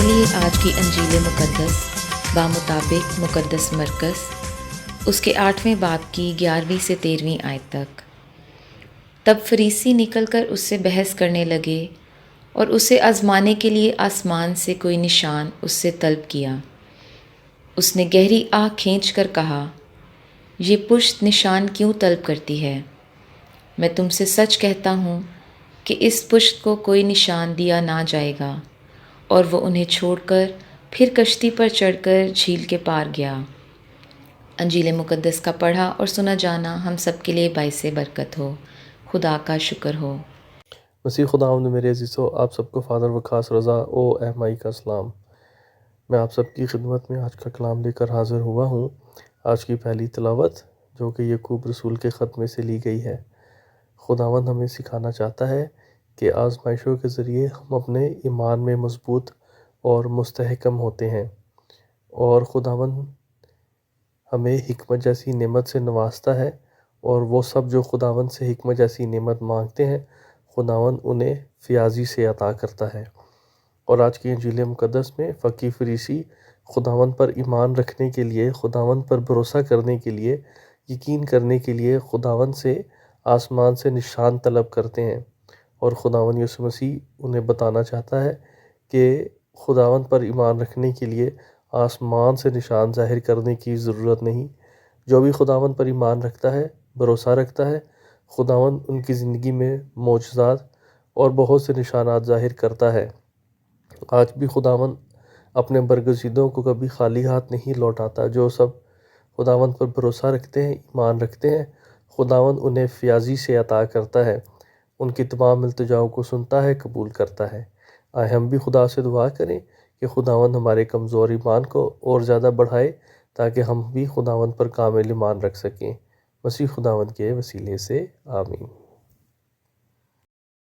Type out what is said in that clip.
ہمارے لیے آج کی انجیل مقدس بامطابق مقدس مرکز اس کے 8ویں باب کی 11ویں سے 13ویں آیت تک۔ تب فریسی نکل کر اس سے بحث کرنے لگے اور اسے آزمانے کے لیے آسمان سے کوئی نشان اس سے طلب کیا۔ اس نے گہری آہ کھینچ کر کہا، یہ پشت نشان کیوں طلب کرتی ہے؟ میں تم سے سچ کہتا ہوں کہ اس پشت کو کوئی نشان دیا نہ جائے گا۔ اور وہ انہیں چھوڑ کر پھر کشتی پر چڑھ کر جھیل کے پار گیا۔ انجیل مقدس کا پڑھا اور سنا جانا ہم سب کے لیے باعث برکت ہو۔ خدا کا شکر ہو۔ مسیح خداوند میرے عزیزو، آپ سب کو فادر وقاص رضا او احمائی کا سلام۔ میں آپ سب کی خدمت میں آج کا کلام لے کر حاضر ہوا ہوں۔ آج کی پہلی تلاوت جو کہ یعقوب رسول کے خط میں سے لی گئی ہے۔ خداوند ہمیں سکھانا چاہتا ہے کہ آزمائشوں کے ذریعے ہم اپنے ایمان میں مضبوط اور مستحکم ہوتے ہیں، اور خداوند ہمیں حکمت جیسی نعمت سے نوازتا ہے، اور وہ سب جو خداوند سے حکمت جیسی نعمت مانگتے ہیں خداوند انہیں فیاضی سے عطا کرتا ہے۔ اور آج کی انجیل مقدس میں فقی فریسی خداوند پر ایمان رکھنے کے لیے، خداوند پر بھروسہ کرنے کے لیے، یقین کرنے کے لیے خداوند سے آسمان سے نشان طلب کرتے ہیں، اور خداوند یسوع مسیح انہیں بتانا چاہتا ہے کہ خداوند پر ایمان رکھنے کے لیے آسمان سے نشان ظاہر کرنے کی ضرورت نہیں۔ جو بھی خداوند پر ایمان رکھتا ہے، بھروسہ رکھتا ہے، خداوند ان کی زندگی میں معجزات اور بہت سے نشانات ظاہر کرتا ہے۔ آج بھی خداوند اپنے برگزیدوں کو کبھی خالی ہاتھ نہیں لوٹاتا۔ جو سب خداوند پر بھروسہ رکھتے ہیں، ایمان رکھتے ہیں، خداوند انہیں فیاضی سے عطا کرتا ہے، ان کی تمام التجاؤں کو سنتا ہے، قبول کرتا ہے۔ آئے ہم بھی خدا سے دعا کریں کہ خداوند ہمارے کمزور ایمان کو اور زیادہ بڑھائے، تاکہ ہم بھی خداوند پر کامل ایمان رکھ سکیں۔ مسیح خداوند کے وسیلے سے آمین۔